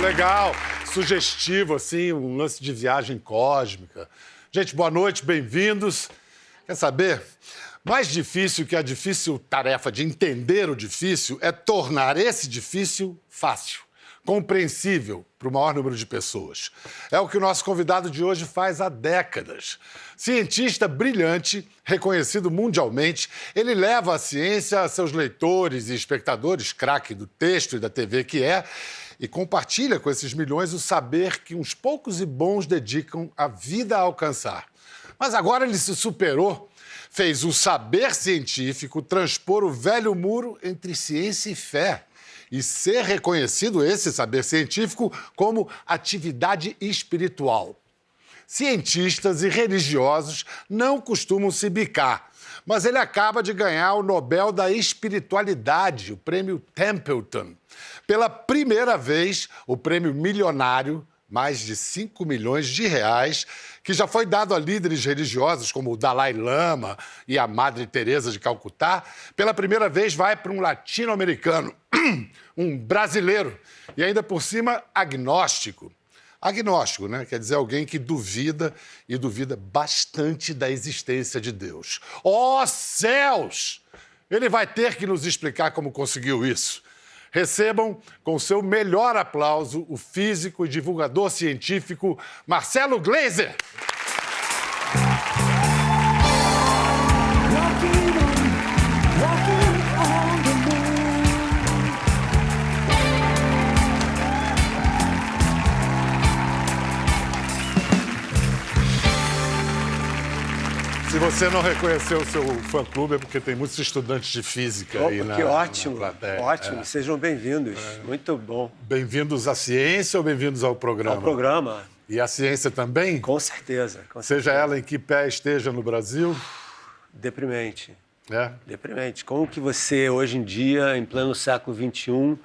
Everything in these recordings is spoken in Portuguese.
legal. Sugestivo, assim, um lance de viagem cósmica. Gente, boa noite, bem-vindos. Quer saber? Mais difícil que a difícil tarefa de entender o difícil é tornar esse difícil fácil, compreensível para o maior número de pessoas. É o que o nosso convidado de hoje faz há décadas. Cientista brilhante, reconhecido mundialmente, ele leva a ciência a seus leitores e espectadores, craque do texto e da TV que é, e compartilha com esses milhões o saber que uns poucos e bons dedicam a vida a alcançar. Mas agora ele se superou, fez o saber científico transpor o velho muro entre ciência e fé e ser reconhecido esse saber científico como atividade espiritual. Cientistas e religiosos não costumam se bicar, mas ele acaba de ganhar o Nobel da Espiritualidade, o prêmio Templeton. Pela primeira vez, o prêmio milionário, mais de 5 milhões de reais, que já foi dado a líderes religiosos como o Dalai Lama e a Madre Teresa de Calcutá, pela primeira vez vai para um latino-americano, um brasileiro, e ainda por cima agnóstico. Agnóstico, né? Quer dizer alguém que duvida e duvida bastante da existência de Deus. Oh, céus! Ele vai ter que nos explicar como conseguiu isso. Recebam, com seu melhor aplauso, o físico e divulgador científico Marcelo Gleiser. Se você não reconheceu o seu fã-clube é porque tem muitos estudantes de física aí na ótimo, na plateia. ótimo. Sejam bem-vindos. Muito bom. Bem-vindos à ciência ou bem-vindos ao programa? Ao programa. E à ciência também? Com certeza. Seja ela em que pé esteja no Brasil? Deprimente. É? Deprimente. Como que você, hoje em dia, em pleno século XXI,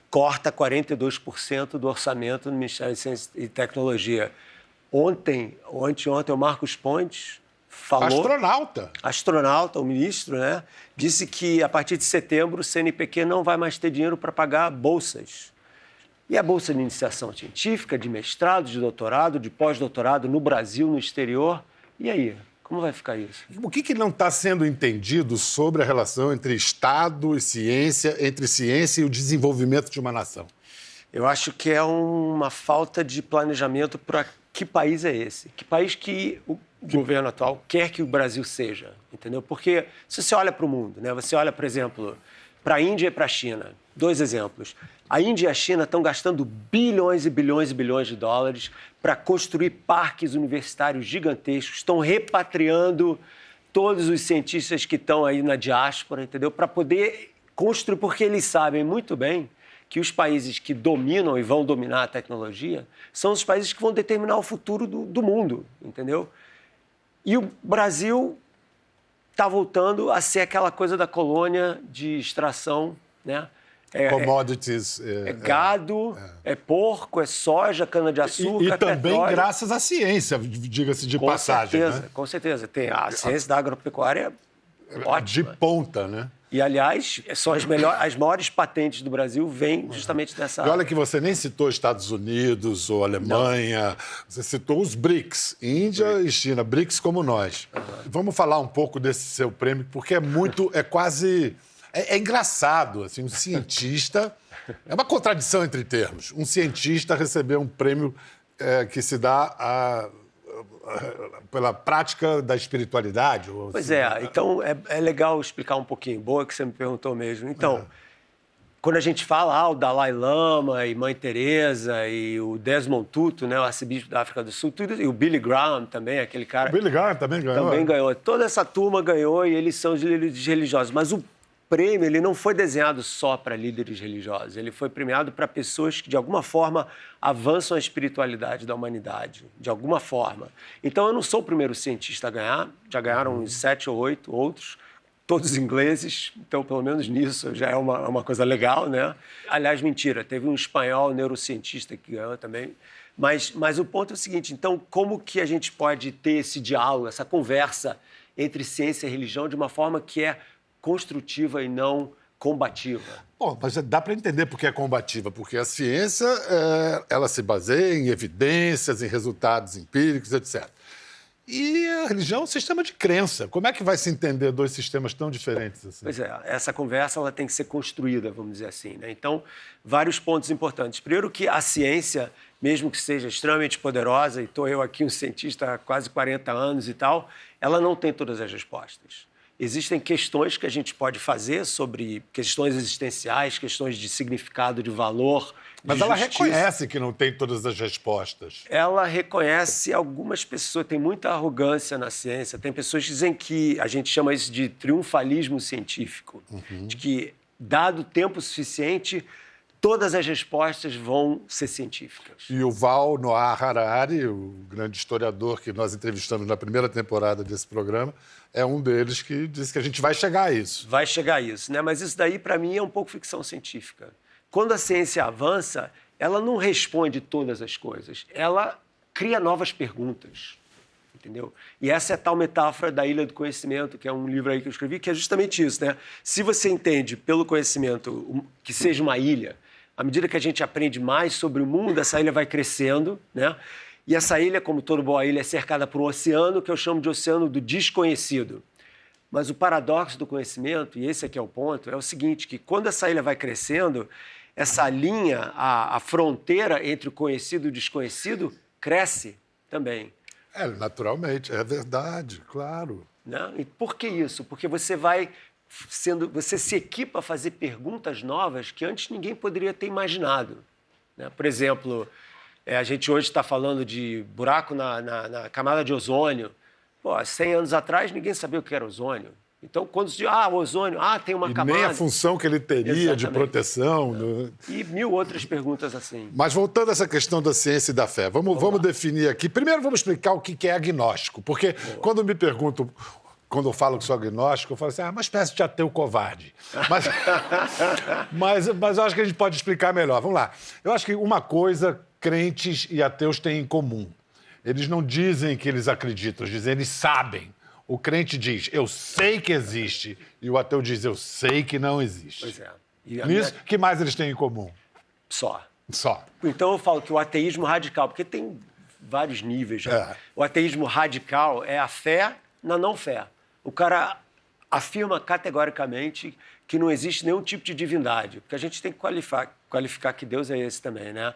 corta 42% do orçamento do Ministério de Ciência e Tecnologia? Ontem, ou anteontem, o Marcos Pontes falou... Astronauta, o ministro, né? Disse que, a partir de setembro, o CNPq não vai mais ter dinheiro para pagar bolsas. E a bolsa de iniciação científica, de mestrado, de doutorado, de pós-doutorado no Brasil, no exterior. E aí? Como vai ficar isso? O que não está sendo entendido sobre a relação entre Estado e ciência, entre ciência e o desenvolvimento de uma nação? Eu acho que é uma falta de planejamento para que país é esse? Que país que o governo atual quer que o Brasil seja, entendeu? Porque se você olha para o mundo, né? Você olha, por exemplo, para a Índia e para a China. 2 exemplos. A Índia e a China estão gastando bilhões e bilhões e bilhões de dólares para construir parques universitários gigantescos, estão repatriando todos os cientistas que estão aí na diáspora, entendeu? Para poder construir, porque eles sabem muito bem que os países que dominam e vão dominar a tecnologia são os países que vão determinar o futuro do mundo, entendeu? E o Brasil está voltando a ser aquela coisa da colônia de extração, né? Commodities. É gado, é porco, é soja, cana-de-açúcar, e também petróleo. Graças à ciência, diga-se de passagem. Com certeza, né? Com certeza. Tem a ciência da agropecuária ótima. De ponta, né? E, aliás, são as maiores patentes do Brasil vêm justamente dessa área. E olha que você nem citou Estados Unidos ou Alemanha, não. Você citou os BRICS, Índia e China, BRICS como nós. Vamos falar um pouco desse seu prêmio, porque é engraçado, assim, um cientista... É uma contradição entre termos. Um cientista receber um prêmio que se dá pela prática da espiritualidade. Pois então é legal explicar um pouquinho. Boa que você me perguntou mesmo. Então, quando a gente fala o Dalai Lama e Mãe Teresa e o Desmond Tutu, né, o arcebispo da África do Sul, tudo, e o Billy Graham também, aquele cara... O Billy Graham também ganhou. Também ganhou. Toda essa turma ganhou e eles são os líderes religiosos. Mas o prêmio ele não foi desenhado só para líderes religiosos. Ele foi premiado para pessoas que, de alguma forma, avançam a espiritualidade da humanidade. De alguma forma. Então, eu não sou o primeiro cientista a ganhar. Já ganharam uns 7 ou 8 outros. Todos ingleses. Então, pelo menos nisso, já é uma coisa legal, né? Aliás, mentira. Teve um espanhol neurocientista que ganhou também. Mas o ponto é o seguinte. Então, como que a gente pode ter esse diálogo, essa conversa entre ciência e religião de uma forma que é construtiva e não combativa. Bom, mas dá para entender por que é combativa, porque a ciência ela se baseia em evidências, em resultados empíricos, etc. E a religião é um sistema de crença. Como é que vai se entender dois sistemas tão diferentes assim? Pois é, essa conversa ela tem que ser construída, vamos dizer assim, né? Então, vários pontos importantes. Primeiro que a ciência, mesmo que seja extremamente poderosa, e estou eu aqui um cientista há quase 40 anos e tal, ela não tem todas as respostas. Existem questões que a gente pode fazer sobre questões existenciais, questões de significado, de valor, Mas ela reconhece que não tem todas as respostas. Ela reconhece algumas pessoas, tem muita arrogância na ciência, tem pessoas que dizem que, a gente chama isso de triunfalismo científico, de que, dado tempo suficiente, todas as respostas vão ser científicas. E o Yuval Noah Harari, o grande historiador que nós entrevistamos na primeira temporada desse programa, é um deles que disse que a gente vai chegar a isso. Vai chegar a isso, né? Mas isso daí, para mim, é um pouco ficção científica. Quando a ciência avança, ela não responde todas as coisas, ela cria novas perguntas, entendeu? E essa é a tal metáfora da Ilha do Conhecimento, que é um livro aí que eu escrevi, que é justamente isso, né? Se você entende pelo conhecimento que seja uma ilha, à medida que a gente aprende mais sobre o mundo, essa ilha vai crescendo, né? E essa ilha, como toda boa ilha, é cercada por um oceano, que eu chamo de oceano do desconhecido. Mas o paradoxo do conhecimento, e esse aqui é o ponto, é o seguinte, que quando essa ilha vai crescendo, essa linha, a fronteira entre o conhecido e o desconhecido, cresce também. Naturalmente, é verdade, claro. Né? E por que isso? Porque você você se equipa a fazer perguntas novas que antes ninguém poderia ter imaginado. Né? Por exemplo, a gente hoje está falando de buraco na camada de ozônio. Pô, há 100 anos atrás ninguém sabia o que era ozônio. Então, quando se diz, o ozônio, tem uma camada... Nem a função que ele teria. Exatamente. De proteção. Né? E mil outras perguntas assim. Mas voltando a essa questão da ciência e da fé, vamos definir aqui. Primeiro vamos explicar o que é agnóstico, porque quando me perguntam... Quando eu falo que sou agnóstico, eu falo assim, uma espécie de ateu covarde. Mas eu acho que a gente pode explicar melhor. Vamos lá. Eu acho que uma coisa crentes e ateus têm em comum. Eles não dizem que eles acreditam, eles sabem. O crente diz, eu sei que existe. E o ateu diz, eu sei que não existe. Pois é. Nisso, o que mais eles têm em comum? Só. Só. Então eu falo que o ateísmo radical, porque tem vários níveis. Né? O ateísmo radical é a fé na não-fé. O cara afirma categoricamente que não existe nenhum tipo de divindade, porque a gente tem que qualificar que Deus é esse também, né?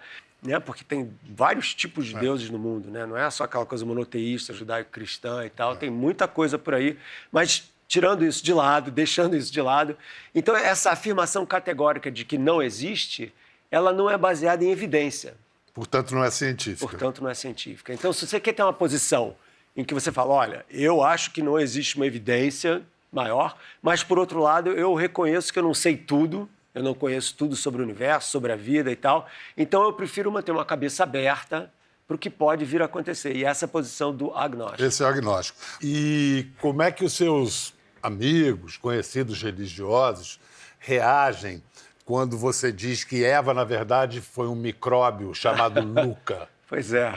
Porque tem vários tipos de deuses no mundo, né? Não é só aquela coisa monoteísta, judaico-cristã e tal, tem muita coisa por aí, mas tirando isso de lado, deixando isso de lado. Então, essa afirmação categórica de que não existe, ela não é baseada em evidência. Portanto, não é científica. Portanto, não é científica. Então, se você quer ter uma posição em que você fala, olha, eu acho que não existe uma evidência maior, mas, por outro lado, eu reconheço que eu não sei tudo, eu não conheço tudo sobre o universo, sobre a vida e tal, então eu prefiro manter uma cabeça aberta para o que pode vir a acontecer. E essa é a posição do agnóstico. Esse é o agnóstico. E como é que os seus amigos, conhecidos religiosos, reagem quando você diz que Eva, na verdade, foi um micróbio chamado Luca? Pois é.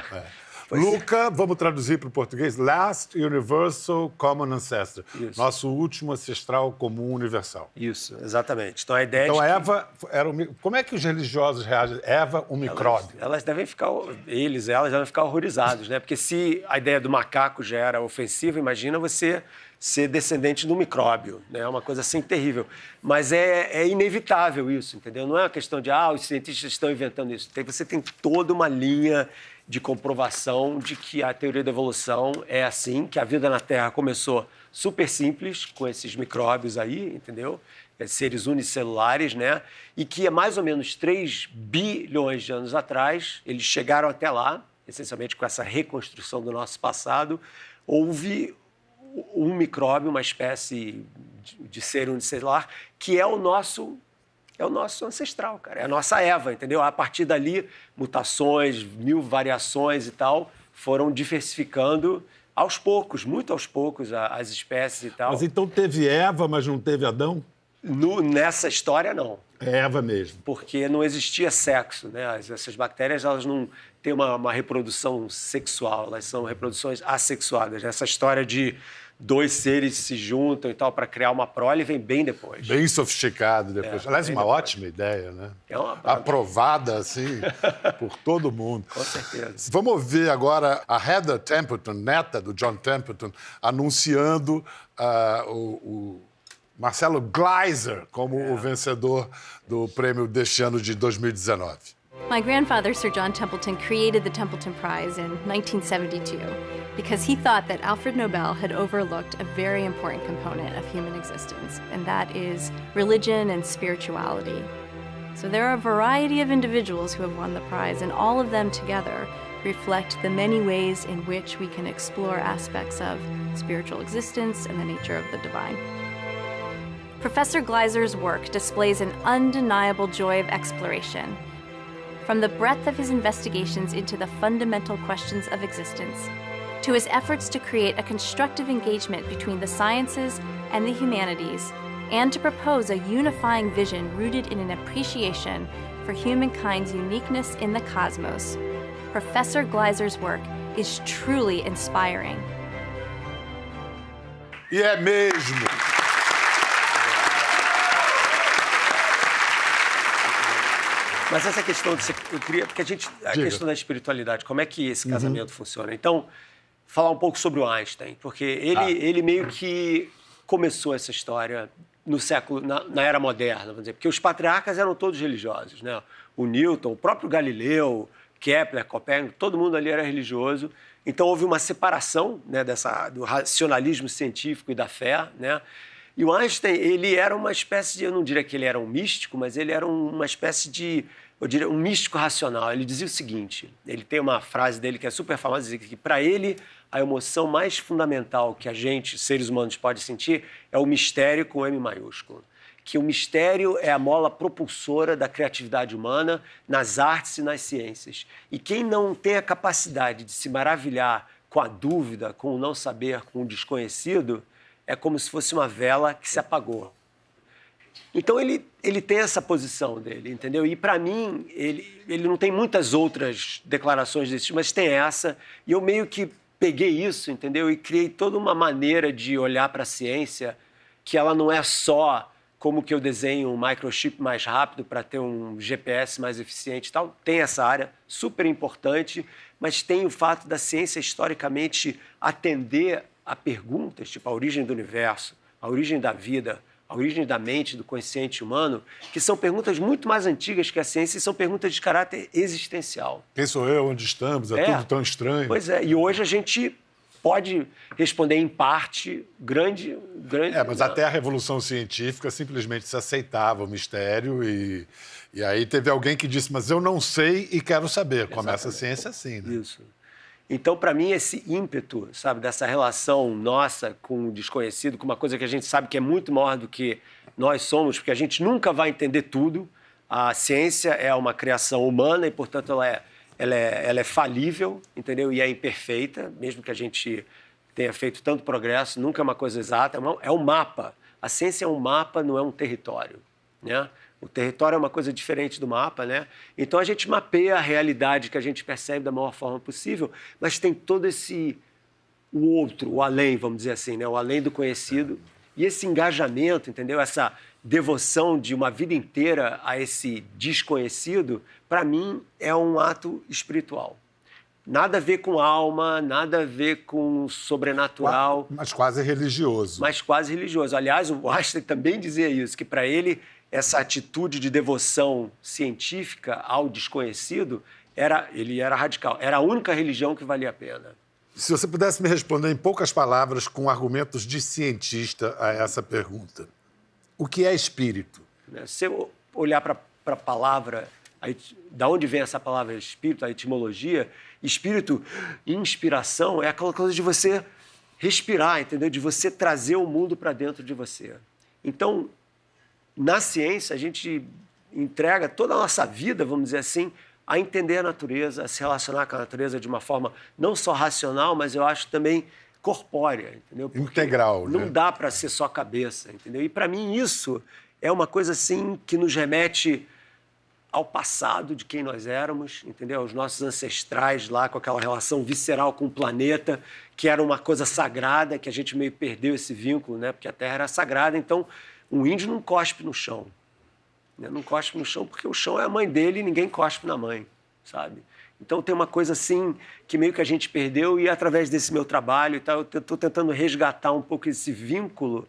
Luca, vamos traduzir para o português, Last Universal Common Ancestor. Isso. Nosso último ancestral comum universal. Isso, exatamente. Então, a ideia então, Eva era como é que os religiosos reagem? Eva, um micróbio. Elas devem ficar, elas devem ficar horrorizados, né? Porque se a ideia do macaco já era ofensiva, imagina você ser descendente de um micróbio, né? É uma coisa assim terrível. Mas é inevitável isso, entendeu? Não é uma questão de, os cientistas estão inventando isso. Você tem toda uma linha de comprovação de que a teoria da evolução é assim, que a vida na Terra começou super simples, com esses micróbios aí, entendeu? Seres unicelulares, né? E que mais ou menos 3 bilhões de anos atrás, eles chegaram até lá, essencialmente com essa reconstrução do nosso passado, houve um micróbio, uma espécie de ser unicelular, que é o nosso ancestral, cara. É a nossa Eva, entendeu? A partir dali, mutações, 1000 variações e tal, foram diversificando aos poucos, muito aos poucos, as espécies e tal. Mas então teve Eva, mas não teve Adão? Nessa história, não. É Eva mesmo. Porque não existia sexo, né? Essas bactérias, elas não têm uma reprodução sexual, elas são reproduções assexuadas. Essa história dois seres se juntam e tal para criar uma prole, vem bem depois. Bem sofisticado depois. Aliás, uma ótima ideia, né? É uma aprovada, assim, por todo mundo. Com certeza. Vamos ouvir agora a Heather Templeton, neta do John Templeton, anunciando o Marcelo Gleiser como o vencedor do prêmio deste ano de 2019. My grandfather, Sir John Templeton, created the Templeton Prize in 1972 because he thought that Alfred Nobel had overlooked a very important component of human existence, and that is religion and spirituality. So there are a variety of individuals who have won the prize, and all of them together reflect the many ways in which we can explore aspects of spiritual existence and the nature of the divine. Professor Gleiser's work displays an undeniable joy of exploration. From the breadth of his investigations into the fundamental questions of existence, to his efforts to create a constructive engagement between the sciences and the humanities, and to propose a unifying vision rooted in an appreciation for humankind's uniqueness in the cosmos, Professor Gleiser's work is truly inspiring. E é mesmo! Mas essa questão, eu queria, porque a questão da espiritualidade, como é que esse casamento funciona? Então, falar um pouco sobre o Einstein, porque ele meio que começou essa história no século, na era moderna, vamos dizer, porque os patriarcas eram todos religiosos, né? O Newton, o próprio Galileu, Kepler, Copérnico, todo mundo ali era religioso. Então houve uma separação, né, do racionalismo científico e da fé, né? E o Einstein, ele era uma espécie de, eu não diria que ele era um místico, mas ele era uma espécie de, eu diria, um místico racional. Ele dizia o seguinte, ele tem uma frase dele que é super famosa, dizia que para ele a emoção mais fundamental que a gente, seres humanos, pode sentir é o mistério com M maiúsculo. Que o mistério é a mola propulsora da criatividade humana nas artes e nas ciências. E quem não tem a capacidade de se maravilhar com a dúvida, com o não saber, com o desconhecido, é como se fosse uma vela que se apagou. Então, ele tem essa posição dele, entendeu? E, para mim, ele não tem muitas outras declarações desse, mas tem essa. E eu meio que peguei isso, entendeu? E criei toda uma maneira de olhar para a ciência que ela não é só como que eu desenho um microchip mais rápido para ter um GPS mais eficiente e tal. Tem essa área super importante, mas tem o fato da ciência historicamente atender a perguntas, tipo a origem do universo, a origem da vida, a origem da mente, do consciente humano, que são perguntas muito mais antigas que a ciência e são perguntas de caráter existencial. Quem sou eu? Onde estamos? É tudo tão estranho. Pois é, e hoje a gente pode responder em parte grande... mas até a Revolução Científica simplesmente se aceitava o mistério e aí teve alguém que disse, mas eu não sei e quero saber. Começa a ciência assim, né? Isso. Então, para mim, esse ímpeto, sabe, dessa relação nossa com o desconhecido, com uma coisa que a gente sabe que é muito maior do que nós somos, porque a gente nunca vai entender tudo. A ciência é uma criação humana e, portanto, ela é falível, entendeu? E é imperfeita, mesmo que a gente tenha feito tanto progresso, nunca é uma coisa exata, é um mapa. A ciência é um mapa, não é um território, né? O território é uma coisa diferente do mapa, né? Então, a gente mapeia a realidade que a gente percebe da maior forma possível, mas tem todo o outro, o além, vamos dizer assim, né? O além do conhecido. E esse engajamento, entendeu? Essa devoção de uma vida inteira a esse desconhecido, para mim, é um ato espiritual. Nada a ver com alma, nada a ver com sobrenatural. Mas quase religioso. Mas quase religioso. Aliás, o Einstein também dizia isso, que para ele essa atitude de devoção científica ao desconhecido, ele era radical. Era a única religião que valia a pena. Se você pudesse me responder em poucas palavras, com argumentos de cientista a essa pergunta. O que é espírito? Se eu olhar para a palavra, da onde vem essa palavra espírito, a etimologia, espírito, inspiração, é aquela coisa de você respirar, entendeu? De você trazer o mundo para dentro de você. Então, na ciência, a gente entrega toda a nossa vida, vamos dizer assim, a entender a natureza, a se relacionar com a natureza de uma forma não só racional, mas eu acho também corpórea, entendeu? Porque integral, né? Não dá para ser só cabeça, entendeu? E para mim isso é uma coisa assim que nos remete ao passado de quem nós éramos, entendeu? Os nossos ancestrais lá, com aquela relação visceral com o planeta, que era uma coisa sagrada, que a gente meio perdeu esse vínculo, né? Porque a Terra era sagrada. Então, um índio não cospe no chão. Né? Não cospe no chão porque o chão é a mãe dele e ninguém cospe na mãe, sabe? Então, tem uma coisa assim que meio que a gente perdeu e, através desse meu trabalho e tal, eu estou tentando resgatar um pouco esse vínculo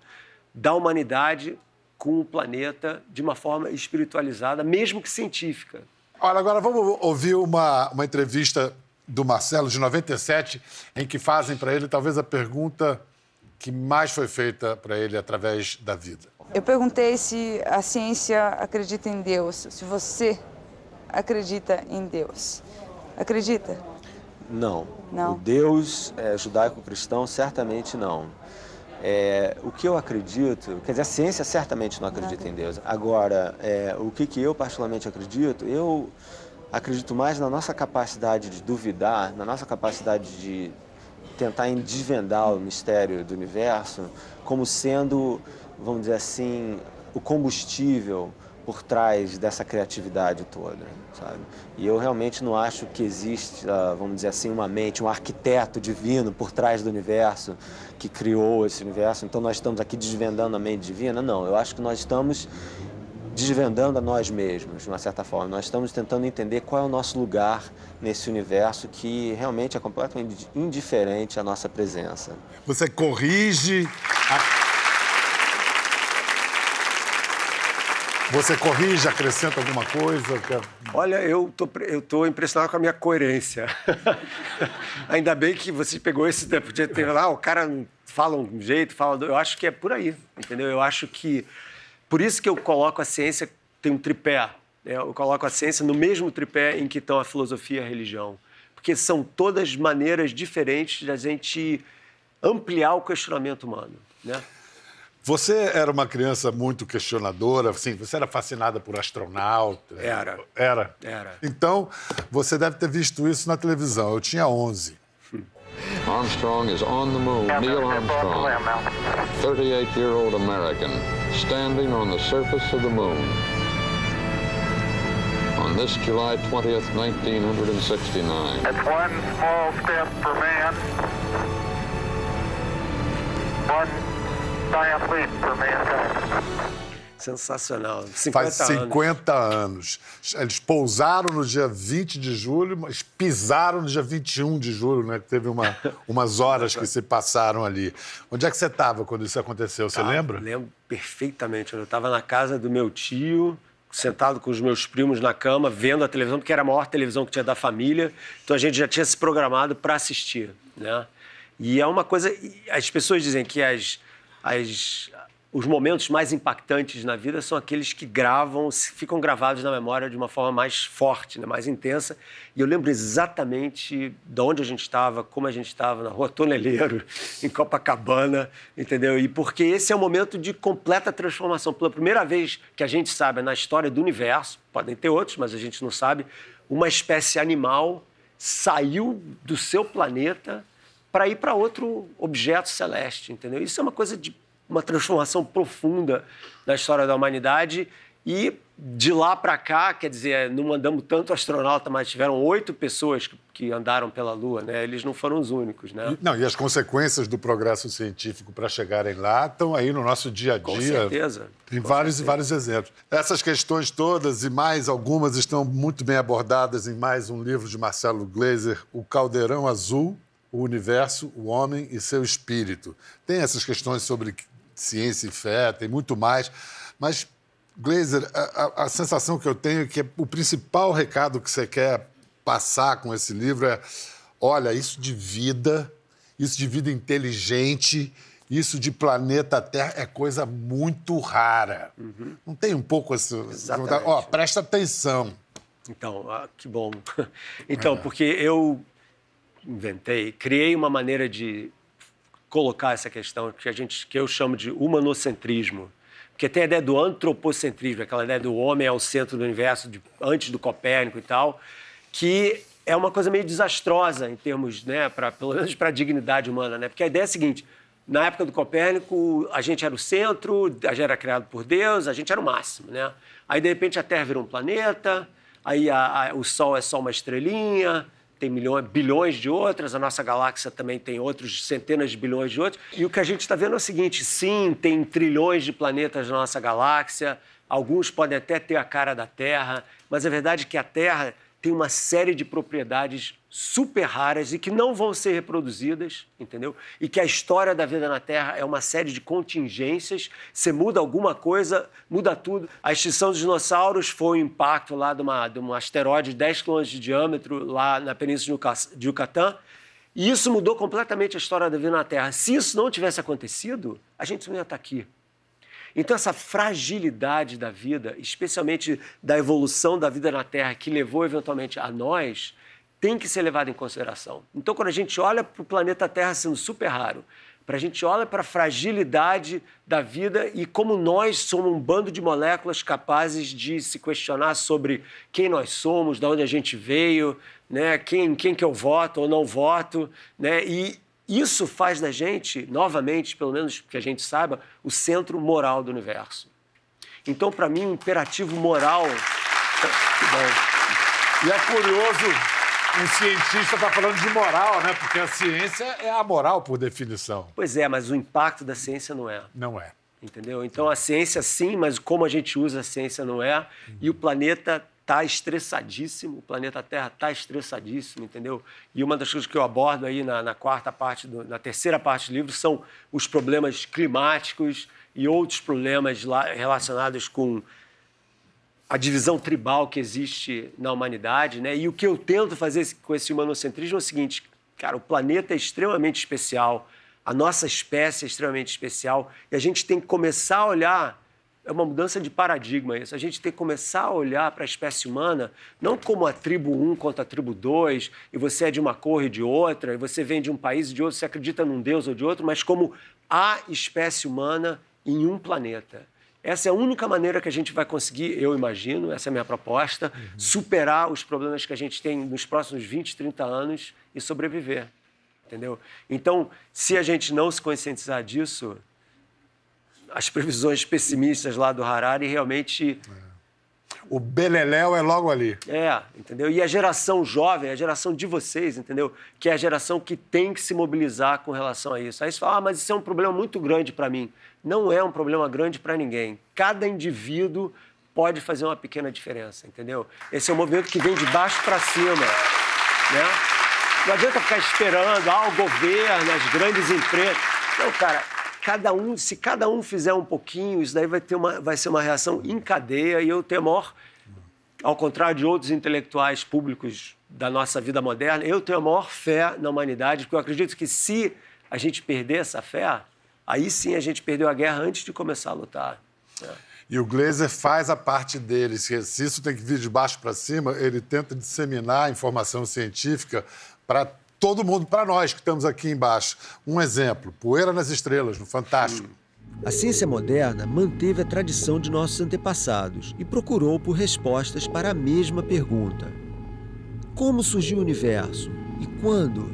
da humanidade com o planeta de uma forma espiritualizada, mesmo que científica. Olha, agora vamos ouvir uma entrevista do Marcelo, de 97, em que fazem para ele talvez a pergunta que mais foi feita para ele através da vida. Eu perguntei se a ciência acredita em Deus, se você acredita em Deus. Acredita? Não. Não. O Deus judaico-cristão, certamente não. O que eu acredito, quer dizer, a ciência certamente não acredita em Deus. Agora, o que eu particularmente acredito, eu acredito mais na nossa capacidade de duvidar, na nossa capacidade de tentar desvendar o mistério do universo como sendo, vamos dizer assim, o combustível por trás dessa criatividade toda, sabe? E eu realmente não acho que existe, vamos dizer assim, uma mente, um arquiteto divino por trás do universo que criou esse universo. Então nós estamos aqui desvendando a mente divina? Não, eu acho que nós estamos desvendando a nós mesmos, de uma certa forma. Nós estamos tentando entender qual é o nosso lugar nesse universo que realmente é completamente indiferente à nossa presença. Você corrige... Você corrige, acrescenta alguma coisa? Olha, eu tô impressionado com a minha coerência. Ainda bem que você pegou esse tempo. Podia ter lá, o cara fala um jeito, fala do... Eu acho que é por aí, entendeu? Eu acho que... Por isso que eu coloco a ciência, tem um tripé. Né? Eu coloco a ciência no mesmo tripé em que estão a filosofia e a religião. Porque são todas maneiras diferentes de a gente ampliar o questionamento humano, né? Você era uma criança muito questionadora, assim, você era fascinada por astronauta? Era. Era? Era. Então, você deve ter visto isso na televisão. Eu tinha 11. Armstrong is on the moon. Neil Armstrong, 38-year-old American, standing on the surface of the moon. On this July 20th, 1969. It's one small step for man, one giant leap for mankind. Sensacional. 50 Faz 50 anos. Eles pousaram no dia 20 de julho, mas pisaram no dia 21 de julho, né? Teve umas horas que se passaram ali. Onde é que você estava quando isso aconteceu? Você lembra? Lembro perfeitamente. Eu estava na casa do meu tio, sentado com os meus primos na cama, vendo a televisão, porque era a maior televisão que tinha da família. Então a gente já tinha se programado para assistir, né? E é uma coisa... As pessoas dizem que os momentos mais impactantes na vida são aqueles que ficam gravados na memória de uma forma mais forte, né, mais intensa. E eu lembro exatamente de onde a gente estava, como a gente estava, na Rua Toneleiro, em Copacabana, entendeu? E porque esse é um momento de completa transformação. Pela primeira vez que a gente sabe na história do universo, podem ter outros, mas a gente não sabe, uma espécie animal saiu do seu planeta para ir para outro objeto celeste, entendeu? Isso é uma coisa de uma transformação profunda na história da humanidade e de lá para cá, quer dizer, não mandamos tanto astronauta, mas tiveram 8 pessoas que andaram pela Lua, né? Eles não foram os únicos, né? Não, e as consequências do progresso científico para chegarem lá estão aí no nosso dia a dia. Com certeza. Tem vários e vários exemplos. Essas questões todas e mais algumas estão muito bem abordadas em mais um livro de Marcelo Gleiser, O Caldeirão Azul, o Universo, o Homem e seu Espírito. Tem essas questões sobre ciência e fé, tem muito mais, mas, Gleiser, a sensação que eu tenho é que o principal recado que você quer passar com esse livro é, olha, isso de vida inteligente, isso de planeta Terra é coisa muito rara. Uhum. Não tem um pouco assim... Exatamente. Ó, presta atenção. Então, que bom. Então, porque eu criei uma maneira de colocar essa questão que eu chamo de humanocentrismo. Porque tem a ideia do antropocentrismo, aquela ideia do homem é o centro do universo, antes do Copérnico e tal, que é uma coisa meio desastrosa em termos, né, pelo menos para a dignidade humana, né? Porque a ideia é a seguinte, Na época do Copérnico, a gente era o centro, a gente era criado por Deus, a gente era o máximo, né? Aí, de repente, a Terra virou um planeta, aí o Sol é só uma estrelinha, tem bilhões de outras, a nossa galáxia também tem outros centenas de bilhões de outros. E o que a gente está vendo é o seguinte, sim, tem trilhões de planetas na nossa galáxia, alguns podem até ter a cara da Terra, mas a verdade é que a Terra tem uma série de propriedades super raras e que não vão ser reproduzidas, entendeu? E que a história da vida na Terra é uma série de contingências. Você muda alguma coisa, muda tudo. A extinção dos dinossauros foi um impacto lá de um asteroide de 10 km de diâmetro lá na Península de Yucatán. E isso mudou completamente a história da vida na Terra. Se isso não tivesse acontecido, a gente não ia estar aqui. Então, essa fragilidade da vida, especialmente da evolução da vida na Terra, que levou eventualmente a nós, tem que ser levada em consideração. Então, quando a gente olha para o planeta Terra sendo super raro, a gente olha para a fragilidade da vida e como nós somos um bando de moléculas capazes de se questionar sobre quem nós somos, de onde a gente veio, né, quem que eu voto ou não voto, né, e isso faz da gente, novamente, pelo menos que a gente saiba, o centro moral do universo. Então, para mim, um imperativo moral... E é curioso, um cientista está falando de moral, né? Porque a ciência é a moral, por definição. Pois é, mas o impacto da ciência não é. Não é. Entendeu? Então, a ciência sim, mas como a gente usa a ciência não é. E o planeta está estressadíssimo, o planeta Terra está estressadíssimo, entendeu? E uma das coisas que eu abordo aí na terceira parte do livro são os problemas climáticos e outros problemas relacionados com a divisão tribal que existe na humanidade, né? E o que eu tento fazer com esse humanocentrismo é o seguinte, cara, o planeta é extremamente especial, a nossa espécie é extremamente especial e a gente tem que começar a olhar. É uma mudança de paradigma isso. A gente tem que começar a olhar para a espécie humana não como a tribo 1 contra a tribo 2, e você é de uma cor e de outra, e você vem de um país e de outro, você acredita num Deus ou de outro, mas como a espécie humana em um planeta. Essa é a única maneira que a gente vai conseguir, eu imagino, essa é a minha proposta, superar os problemas que a gente tem nos próximos 20, 30 anos e sobreviver. Entendeu? Então, se a gente não se conscientizar disso... As previsões pessimistas lá do Harari realmente... O beleléu é logo ali. Entendeu? E a geração jovem, a geração de vocês, entendeu? Que é a geração que tem que se mobilizar com relação a isso. Aí você fala, mas isso é um problema muito grande para mim. Não é um problema grande para ninguém. Cada indivíduo pode fazer uma pequena diferença, entendeu? Esse é um movimento que vem de baixo para cima, né? Não adianta ficar esperando, o governo, as grandes empresas. Não, cara... Se cada um fizer um pouquinho, isso daí vai ser uma reação em cadeia e eu tenho ao contrário de outros intelectuais públicos da nossa vida moderna, eu tenho a maior fé na humanidade, porque eu acredito que se a gente perder essa fé, aí sim a gente perdeu a guerra antes de começar a lutar. E o Glaeser faz a parte dele. Se isso tem que vir de baixo para cima, ele tenta disseminar a informação científica para todo mundo, para nós que estamos aqui embaixo. Um exemplo, Poeira nas Estrelas, no Fantástico. A ciência moderna manteve a tradição de nossos antepassados e procurou por respostas para a mesma pergunta. Como surgiu o universo e quando?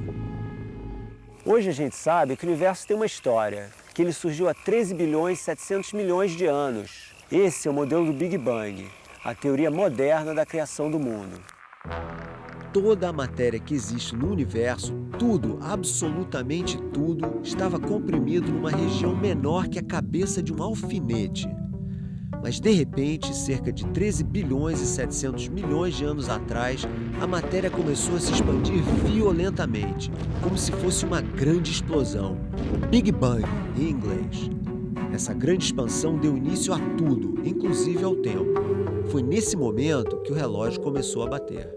Hoje a gente sabe que o universo tem uma história, que ele surgiu há 13 bilhões e 700 milhões de anos. Esse é o modelo do Big Bang, a teoria moderna da criação do mundo. Toda a matéria que existe no universo, tudo, absolutamente tudo, estava comprimido numa região menor que a cabeça de um alfinete. Mas, de repente, cerca de 13 bilhões e 700 milhões de anos atrás, a matéria começou a se expandir violentamente, como se fosse uma grande explosão. Big Bang, em inglês. Essa grande expansão deu início a tudo, inclusive ao tempo. Foi nesse momento que o relógio começou a bater.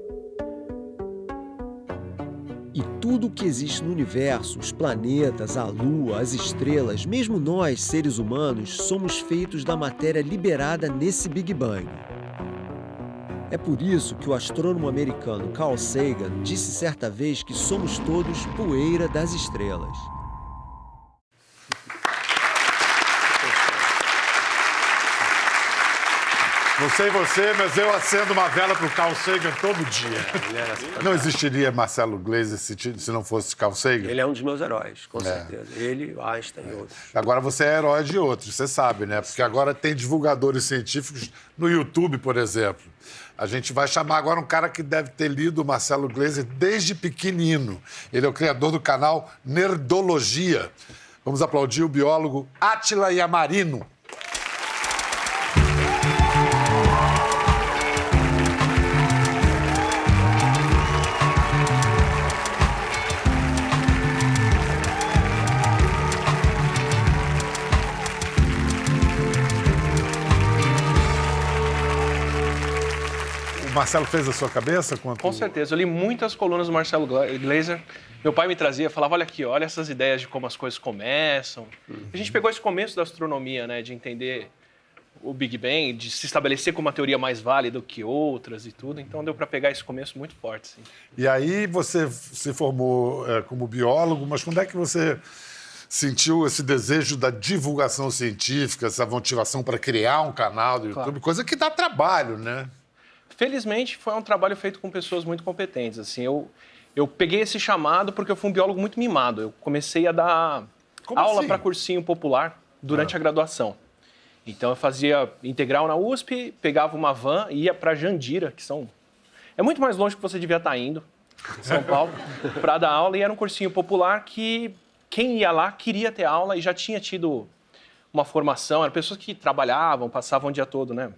E tudo o que existe no universo, os planetas, a Lua, as estrelas, mesmo nós, seres humanos, somos feitos da matéria liberada nesse Big Bang. É por isso que o astrônomo americano Carl Sagan disse certa vez que somos todos poeira das estrelas. Não sei você, mas eu acendo uma vela pro Carl Sagan todo dia. Não existiria Marcelo Gleiser se não fosse Carl Sagan? Ele é um dos meus heróis, com certeza. Ele, Einstein e outros. Agora você é herói de outros, você sabe, né? Porque agora tem divulgadores científicos no YouTube, por exemplo. A gente vai chamar agora um cara que deve ter lido o Marcelo Gleiser desde pequenino. Ele é o criador do canal Nerdologia. Vamos aplaudir o biólogo Átila Yamarino. O Marcelo fez a sua cabeça? Com certeza. Eu li muitas colunas do Marcelo Gleiser. Meu pai me trazia, falava, olha aqui, olha essas ideias de como as coisas começam. A gente pegou esse começo da astronomia, né, de entender o Big Bang, de se estabelecer como uma teoria mais válida do que outras e tudo. Então deu para pegar esse começo muito forte, sim. E aí você se formou como biólogo, mas quando é que você sentiu esse desejo da divulgação científica, essa motivação para criar um canal do YouTube, claro. Coisa que dá trabalho, né? Felizmente, foi um trabalho feito com pessoas muito competentes. Assim, eu peguei esse chamado porque eu fui um biólogo muito mimado. Eu comecei a dar aula para cursinho popular durante a graduação. Então, eu fazia integral na USP, pegava uma van e ia para Jandira, que são... É muito mais longe que você devia estar indo, São Paulo, para dar aula. E era um cursinho popular que quem ia lá queria ter aula e já tinha tido uma formação. Eram pessoas que trabalhavam, passavam o dia todo, né,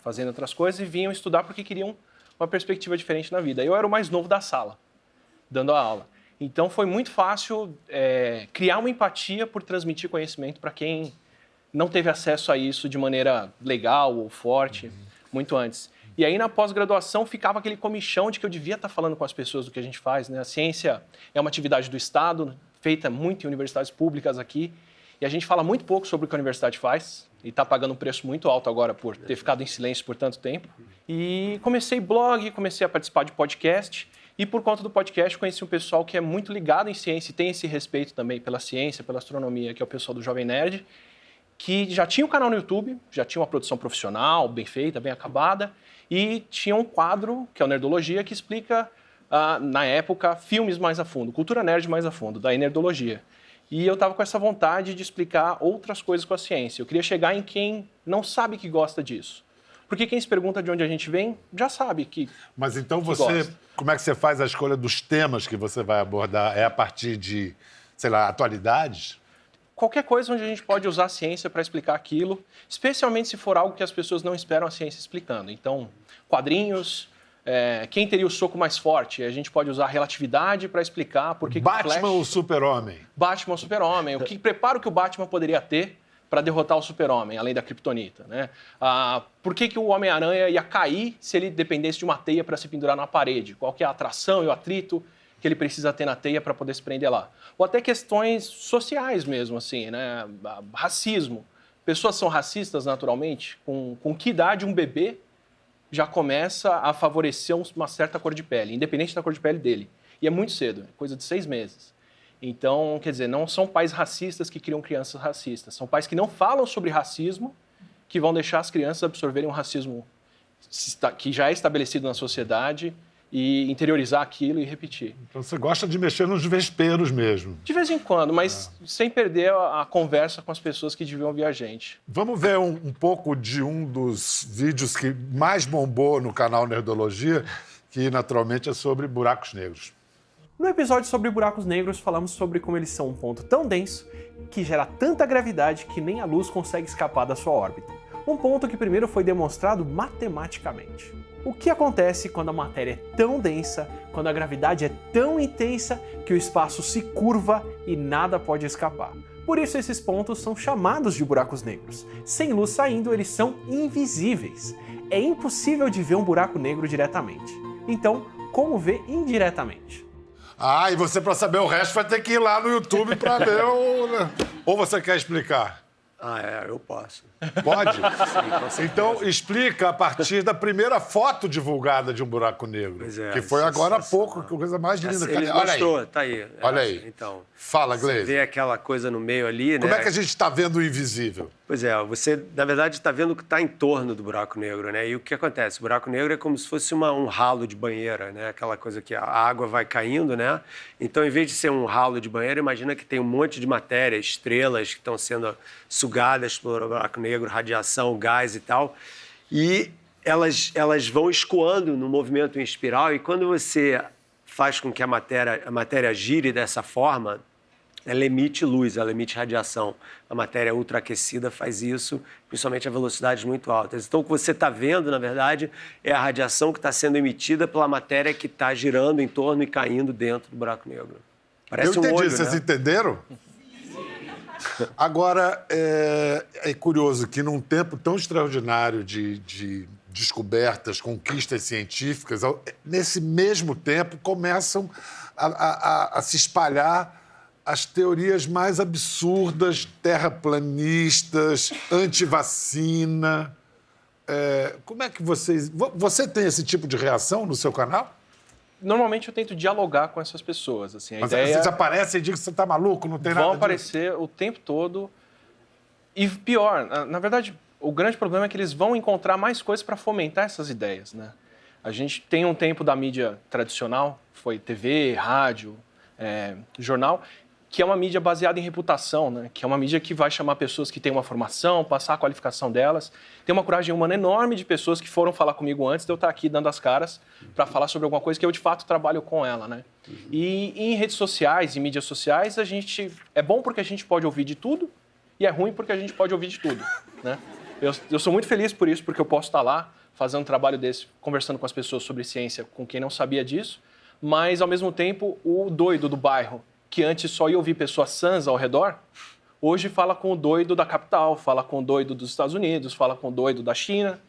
fazendo outras coisas e vinham estudar porque queriam uma perspectiva diferente na vida. Eu era o mais novo da sala, dando a aula. Então, foi muito fácil criar uma empatia por transmitir conhecimento para quem não teve acesso a isso de maneira legal ou forte, muito antes. E aí, na pós-graduação, ficava aquele comichão de que eu devia estar falando com as pessoas do que a gente faz, né? A ciência é uma atividade do Estado, feita muito em universidades públicas aqui, e a gente fala muito pouco sobre o que a universidade faz, e está pagando um preço muito alto agora por ter ficado em silêncio por tanto tempo. E comecei blog, comecei a participar de podcast, e por conta do podcast conheci um pessoal que é muito ligado em ciência e tem esse respeito também pela ciência, pela astronomia, que é o pessoal do Jovem Nerd, que já tinha um canal no YouTube, já tinha uma produção profissional, bem feita, bem acabada, e tinha um quadro, que é o Nerdologia, que explica, na época, filmes mais a fundo, cultura nerd mais a fundo, da Nerdologia. E eu estava com essa vontade de explicar outras coisas com a ciência. Eu queria chegar em quem não sabe que gosta disso. Porque quem se pergunta de onde a gente vem, já sabe que Mas então gosta. Como é que você faz a escolha dos temas que você vai abordar? É a partir de, sei lá, atualidades? Qualquer coisa onde a gente pode usar a ciência para explicar aquilo, especialmente se for algo que as pessoas não esperam a ciência explicando. Então, quadrinhos, quem teria o soco mais forte? A gente pode usar a relatividade para explicar por que Batman Flash... ou Super-Homem? Batman ou Super-Homem. O que preparo que o Batman poderia ter para derrotar o Super-Homem, além da Kryptonita, né? Por que o Homem-Aranha ia cair se ele dependesse de uma teia para se pendurar na parede? Qual que é a atração e o atrito que ele precisa ter na teia para poder se prender lá? Ou até questões sociais mesmo, assim, né? Racismo. Pessoas são racistas naturalmente? Com que idade um bebê já começa a favorecer uma certa cor de pele, independente da cor de pele dele? E é muito cedo, é coisa de 6 meses. Então, quer dizer, não são pais racistas que criam crianças racistas. São pais que não falam sobre racismo, que vão deixar as crianças absorverem um racismo que já é estabelecido na sociedade e interiorizar aquilo e repetir. Então você gosta de mexer nos vesperos mesmo. De vez em quando, mas sem perder a conversa com as pessoas que deviam ouvir a gente. Vamos ver um pouco de um dos vídeos que mais bombou no canal Nerdologia, que naturalmente é sobre buracos negros. No episódio sobre buracos negros, falamos sobre como eles são um ponto tão denso que gera tanta gravidade que nem a luz consegue escapar da sua órbita. Um ponto que primeiro foi demonstrado matematicamente. O que acontece quando a matéria é tão densa, quando a gravidade é tão intensa que o espaço se curva e nada pode escapar? Por isso esses pontos são chamados de buracos negros. Sem luz saindo, eles são invisíveis. É impossível de ver um buraco negro diretamente. Então, como ver indiretamente? E você, para saber o resto, vai ter que ir lá no YouTube para ver o... Ou você quer explicar? Eu posso. Pode? Sim, com certeza. Então, explica a partir da primeira foto divulgada de um buraco negro. Pois é, que foi agora há pouco, que coisa mais linda. Ele Olha mostrou, aí. tá aí. Olha aí. Então, Fala, você Gleice. vê aquela coisa no meio ali, né? Como é que a gente está vendo o invisível? Pois é, você, na verdade, está vendo o que está em torno do buraco negro, né? E o que acontece? O buraco negro é como se fosse um ralo de banheira, né? Aquela coisa que a água vai caindo, né? Então, em vez de ser um ralo de banheira, imagina que tem um monte de matéria, estrelas que estão sendo sugadas pelo buraco negro, radiação, gás e tal. E elas vão escoando no movimento em espiral, e quando você faz com que a matéria gire dessa forma, ela emite luz, ela emite radiação. A matéria ultraaquecida faz isso, principalmente a velocidades muito altas. Então, o que você está vendo, na verdade, é a radiação que está sendo emitida pela matéria que está girando em torno e caindo dentro do buraco negro. Parece Eu entendi, olho, vocês né? entenderam? Agora, é curioso que num tempo tão extraordinário de descobertas, conquistas científicas, nesse mesmo tempo começam a se espalhar as teorias mais absurdas, terraplanistas, antivacina. Como é que vocês... Você tem esse tipo de reação no seu canal? Normalmente eu tento dialogar com essas pessoas. Assim, a Mas ideia... vocês aparecem e dizem que você está maluco, não tem nada Vão disso. aparecer o tempo todo. E pior, na verdade, o grande problema é que eles vão encontrar mais coisas para fomentar essas ideias, né? A gente tem um tempo da mídia tradicional, foi TV, rádio, jornal, que é uma mídia baseada em reputação, né? Que é uma mídia que vai chamar pessoas que têm uma formação, passar a qualificação delas. Tem uma coragem humana enorme de pessoas que foram falar comigo antes de eu estar aqui dando as caras para falar sobre alguma coisa que eu, de fato, trabalho com ela, né? E em redes sociais, em mídias sociais, é bom porque a gente pode ouvir de tudo e é ruim porque a gente pode ouvir de tudo, né? Eu sou muito feliz por isso, porque eu posso estar lá fazendo um trabalho desse, conversando com as pessoas sobre ciência, com quem não sabia disso, mas, ao mesmo tempo, o doido do bairro, que antes só ia ouvir pessoas sãs ao redor, hoje fala com o doido da capital, fala com o doido dos Estados Unidos, fala com o doido da China.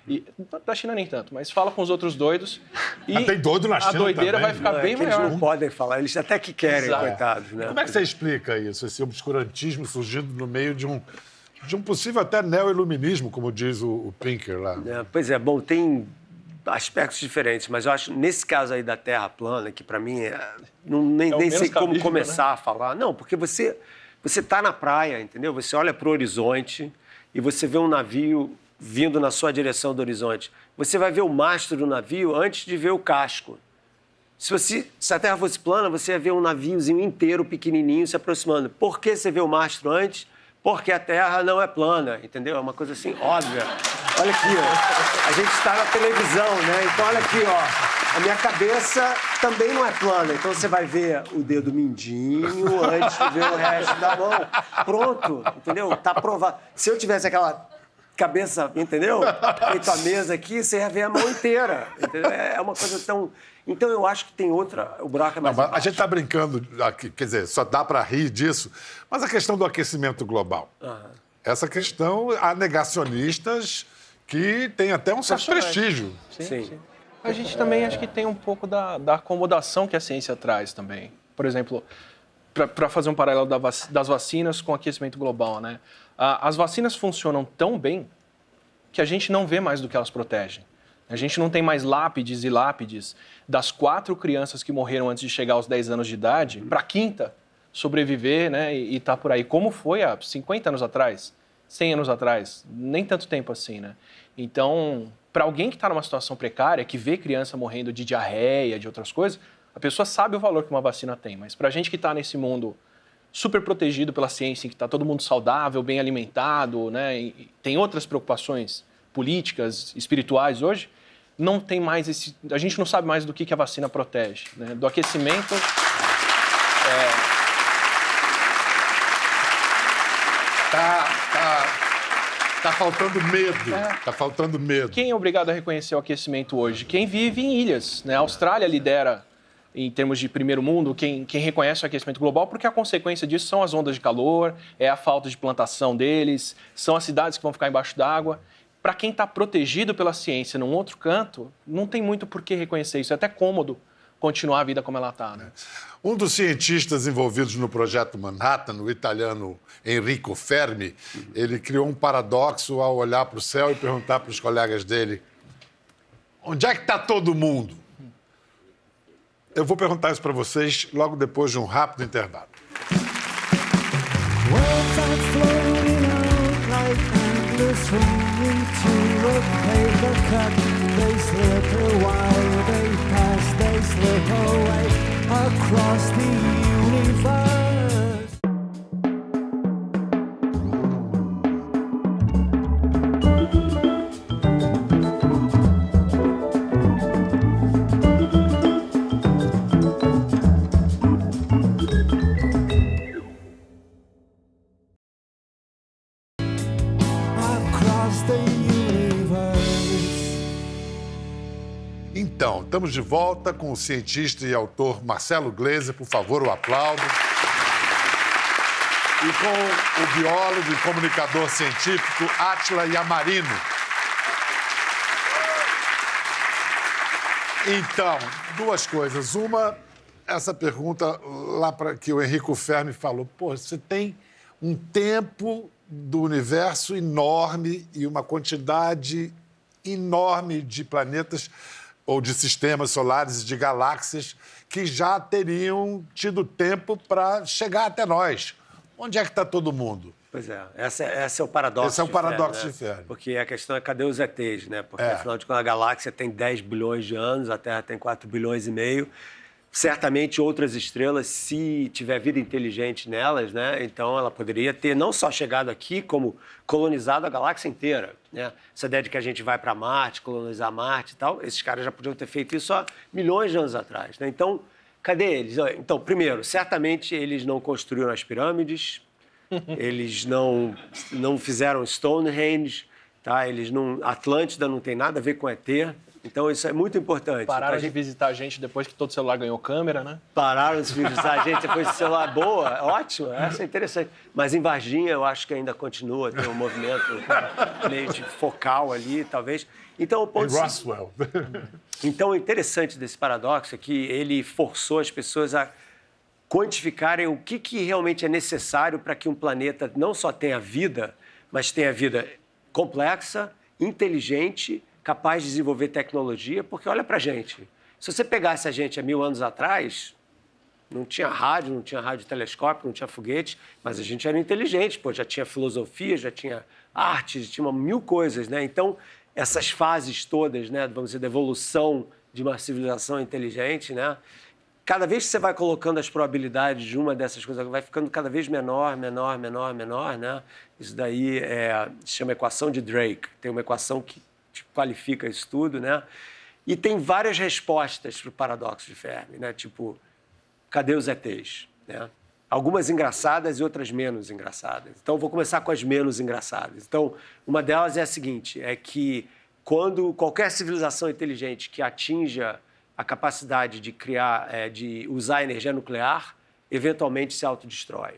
E, da China nem tanto, mas fala com os outros doidos. E tem doido na China a doideira também, vai ficar bem Eles maior. não podem falar, eles até que querem, Exato. coitados, né? Como é que você explica isso, esse obscurantismo surgindo no meio de um possível até neo-iluminismo, como diz o Pinker lá? Pois é, bom, tem aspectos diferentes, mas eu acho, nesse caso aí da Terra plana, que para mim nem sei como começar a falar. Não, porque você tá na praia, entendeu? Você olha para o horizonte e você vê um navio vindo na sua direção do horizonte. Você vai ver o mastro do navio antes de ver o casco. Se a Terra fosse plana, você ia ver um naviozinho inteiro, pequenininho, se aproximando. Por que você vê o mastro antes? Porque a Terra não é plana, entendeu? É uma coisa assim, óbvia. Olha aqui, ó. A gente está na televisão, né? Então, olha aqui, ó. A minha cabeça também não é plana. Então, você vai ver o dedo mindinho antes de ver o resto da mão. Pronto, entendeu? Tá provado. Se eu tivesse aquela cabeça, entendeu? Feito a mesa aqui, você ia ver a mão inteira, entendeu? É uma coisa tão... Então, eu acho que tem outra... O buraco é mais A gente está brincando aqui, quer dizer, só dá para rir disso, mas a questão do aquecimento global. Essa questão, há negacionistas que têm até um certo prestígio. Sim. A gente também acho que tem um pouco da acomodação que a ciência traz também. Por exemplo, para fazer um paralelo das vacinas com o aquecimento global, né? As vacinas funcionam tão bem que a gente não vê mais do que elas protegem. A gente não tem mais lápides e lápides das 4 crianças que morreram antes de chegar aos 10 anos de idade para a 5ª sobreviver, né, e tá por aí. Como foi há 50 anos atrás, 100 anos atrás, nem tanto tempo assim, né? Então, para alguém que está numa situação precária, que vê criança morrendo de diarreia, de outras coisas, a pessoa sabe o valor que uma vacina tem. Mas para a gente que está nesse mundo super protegido pela ciência, em que está todo mundo saudável, bem alimentado, né, e tem outras preocupações políticas, espirituais hoje, não tem mais esse... A gente não sabe mais do que a vacina protege, né? Do aquecimento... Tá faltando medo. Tá faltando medo. Quem é obrigado a reconhecer o aquecimento hoje? Quem vive em ilhas, né? A Austrália lidera, em termos de primeiro mundo, quem reconhece o aquecimento global, porque a consequência disso são as ondas de calor, é a falta de plantação deles, são as cidades que vão ficar embaixo d'água. Para quem está protegido pela ciência num outro canto, não tem muito por que reconhecer isso. É até cômodo continuar a vida como ela está, né? Um dos cientistas envolvidos no projeto Manhattan, o italiano Enrico Fermi, ele criou um paradoxo ao olhar para o céu e perguntar para os colegas dele: onde é que está todo mundo? Eu vou perguntar isso para vocês logo depois de um rápido intervalo. Across the universe. Across the universe. Então, estamos de volta com o cientista e autor Marcelo Gleiser. Por favor, o aplauso. E com o biólogo e comunicador científico Átila Yamarino. Então, duas coisas. Uma, essa pergunta lá que o Enrico Fermi falou. Pô, você tem um tempo do universo enorme e uma quantidade enorme de planetas ou de sistemas solares e de galáxias que já teriam tido tempo para chegar até nós. Onde é que está todo mundo? Pois é, esse é o paradoxo. Esse é o paradoxo de Fermi. Porque a questão é cadê os ETs, né? Porque, afinal de contas, a galáxia tem 10 bilhões de anos, a Terra tem 4 bilhões e meio. Certamente outras estrelas, se tiver vida inteligente nelas, né? Então ela poderia ter não só chegado aqui, como colonizado a galáxia inteira, né? Essa ideia de que a gente vai para Marte, colonizar Marte e tal, esses caras já podiam ter feito isso há milhões de anos atrás, né? Então, cadê eles? Então, primeiro, certamente eles não construíram as pirâmides, eles não fizeram Stonehenge, tá? Eles não, Atlântida não tem nada a ver com ET. Então, isso é muito importante. Pararam de visitar a gente depois que todo celular ganhou câmera, né? Pararam de visitar a gente depois do celular. Boa, ótimo, essa é interessante. Mas em Varginha, eu acho que ainda continua, tem um movimento meio de focal ali, talvez. Então, o ponto... Em Roswell. Então, o interessante desse paradoxo é que ele forçou as pessoas a quantificarem o que realmente é necessário para que um planeta não só tenha vida, mas tenha vida complexa, inteligente, capaz de desenvolver tecnologia, porque olha pra gente, se você pegasse a gente há 1000 anos atrás, não tinha radiotelescópio, não tinha foguete, mas a gente era inteligente, pô, já tinha filosofia, já tinha arte, já tinha 1000 coisas, né? Então, essas fases todas, né, vamos dizer, da evolução de uma civilização inteligente, né? Cada vez que você vai colocando as probabilidades de uma dessas coisas, vai ficando cada vez menor, né? Isso daí se chama equação de Drake, tem uma equação que qualifica isso tudo, né? E tem várias respostas para o paradoxo de Fermi, né? Tipo, cadê os ETs? Né? Algumas engraçadas e outras menos engraçadas. Então, vou começar com as menos engraçadas. Então, uma delas é a seguinte, é que quando qualquer civilização inteligente que atinja a capacidade de criar, de usar energia nuclear, eventualmente se autodestrói.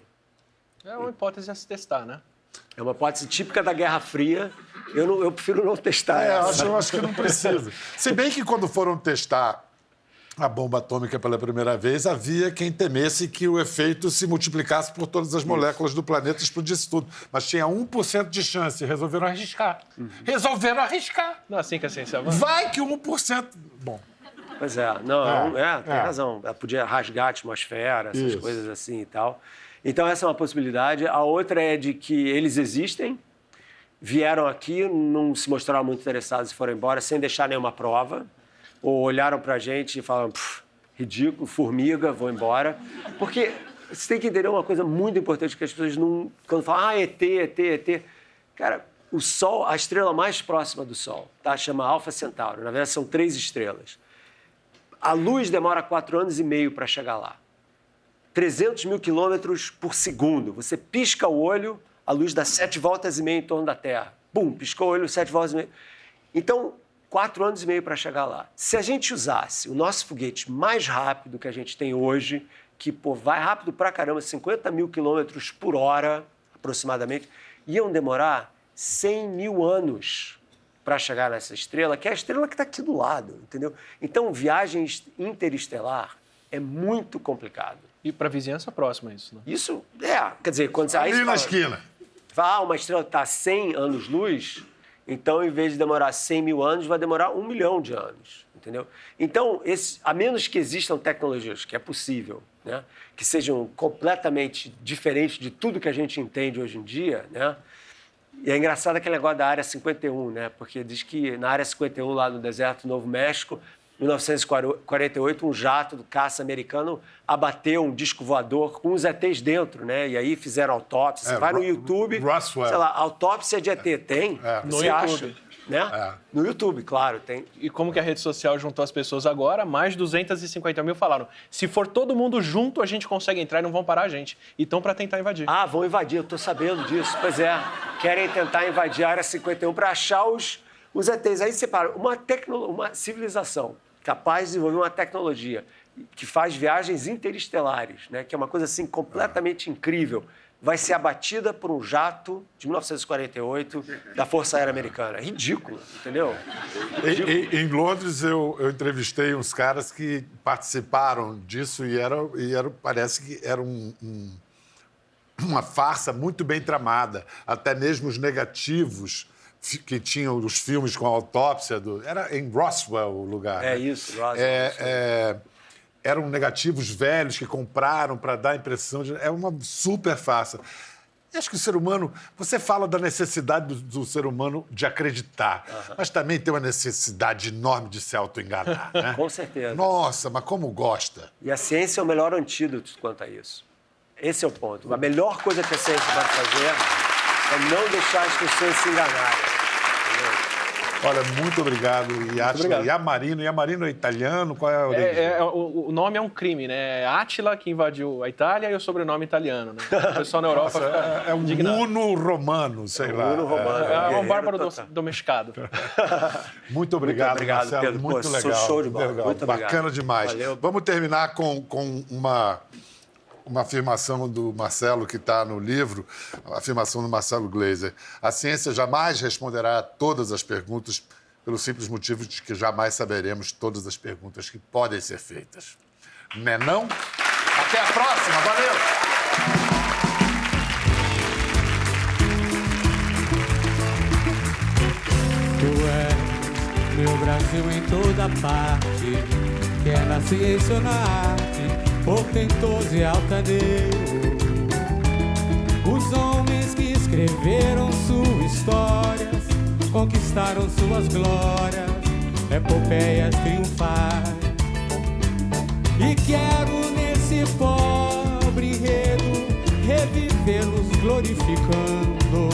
É uma hipótese a se testar, né? É uma hipótese típica da Guerra Fria. Eu prefiro não testar essa. Eu acho que não precisa. Se bem que quando foram testar a bomba atômica pela primeira vez, havia quem temesse que o efeito se multiplicasse por todas as moléculas do planeta e explodisse tudo. Mas tinha 1% de chance. Resolveram arriscar. Resolveram arriscar. Não é assim que a ciência avança? Vai que 1%... Bom... Pois é. Tem razão. Ela podia rasgar a atmosfera, essas coisas assim e tal. Então, essa é uma possibilidade. A outra é de que eles existem, vieram aqui, não se mostraram muito interessados e foram embora sem deixar nenhuma prova, ou olharam pra gente e falaram, ridículo, formiga, vou embora. Porque você tem que entender uma coisa muito importante, que as pessoas não... Quando falam, ET. Cara, o Sol, a estrela mais próxima do Sol, tá? Chama Alfa Centauro. Na verdade, são 3 estrelas. A luz demora 4 anos e meio para chegar lá. 300 mil quilômetros por segundo. Você pisca o olho, a luz dá 7 voltas e meia em torno da Terra. Bum, piscou o olho, 7 voltas e meia. Então, 4 anos e meio para chegar lá. Se a gente usasse o nosso foguete mais rápido que a gente tem hoje, que vai rápido pra caramba, 50 mil quilômetros por hora, aproximadamente, iam demorar 100 mil anos para chegar nessa estrela, que é a estrela que está aqui do lado, entendeu? Então, viagem interestelar é muito complicado. E para vizinhança próxima isso, né? Isso, quer dizer, quando você... Ali na esquina. Uma estrela que está a 100 anos-luz, então, em vez de demorar 100 mil anos, vai demorar 1 milhão de anos, entendeu? Então, a menos que existam tecnologias, que é possível, né, que sejam completamente diferentes de tudo que a gente entende hoje em dia, né? E é engraçado aquele negócio da Área 51, né? Porque diz que na Área 51, lá no deserto do Novo México, em 1948, um jato do caça americano abateu um disco voador com os ETs dentro, né? E aí fizeram autópsia. Você vai no YouTube, Roswell. sei lá, autópsia de ET tem? No Você YouTube. acha? Né? No YouTube, claro, tem. E como que a rede social juntou as pessoas agora? Mais de 250 mil falaram, se for todo mundo junto, a gente consegue entrar e não vão parar a gente. E estão para tentar invadir. Vão invadir, eu tô sabendo disso. Pois é, querem tentar invadir a Área 51 para achar os ETs. Aí separa uma civilização capaz de desenvolver uma tecnologia que faz viagens interestelares, né? Que é uma coisa assim completamente incrível. Vai ser abatida por um jato de 1948 da Força Aérea Americana. Ridículo, entendeu? Em Londres, eu entrevistei uns caras que participaram disso e parece que era uma farsa muito bem tramada. Até mesmo os negativos que tinham os filmes com a autópsia era em Roswell o lugar. É isso, Roswell. Eram negativos velhos que compraram para dar a impressão de... É uma super farsa. E acho que o ser humano... Você fala da necessidade do ser humano de acreditar, mas também tem uma necessidade enorme de se auto-enganar, né? Com certeza. Nossa, mas como gosta. E a ciência é o melhor antídoto quanto a isso. Esse é o ponto. A melhor coisa que a ciência pode fazer é não deixar as pessoas se enganarem. Olha, muito obrigado, Átila. Yamarino. Yamarino é italiano? Qual é a origem? O nome é um crime, né? É Átila, que invadiu a Itália, e o sobrenome italiano, né? O pessoal na Europa é um Uno romano, sei lá. Uno romano. É um bárbaro domesticado. Muito obrigado, Marcelo. Pedro. Muito legal. Show de bola. Legal. Muito Bacana obrigado. demais. Valeu. Vamos terminar com uma afirmação do Marcelo que está no livro, a afirmação do Marcelo Gleiser. A ciência jamais responderá a todas as perguntas pelo simples motivo de que jamais saberemos todas as perguntas que podem ser feitas. Né não? Até a próxima, valeu! Tu és meu Brasil em toda parte, quer na ciência ou na arte, portentoso e altaneiro. Os homens que escreveram suas histórias conquistaram suas glórias, epopeias triunfais. E quero nesse pobre enredo revivê-los glorificando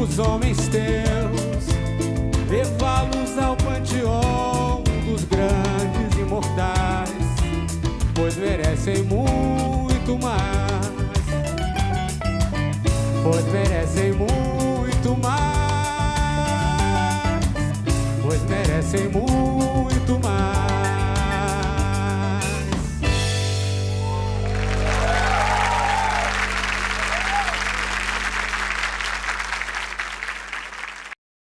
os homens teus, levá-los ao panteão dos grandes imortais, pois merecem muito mais, pois merecem muito mais, pois merecem muito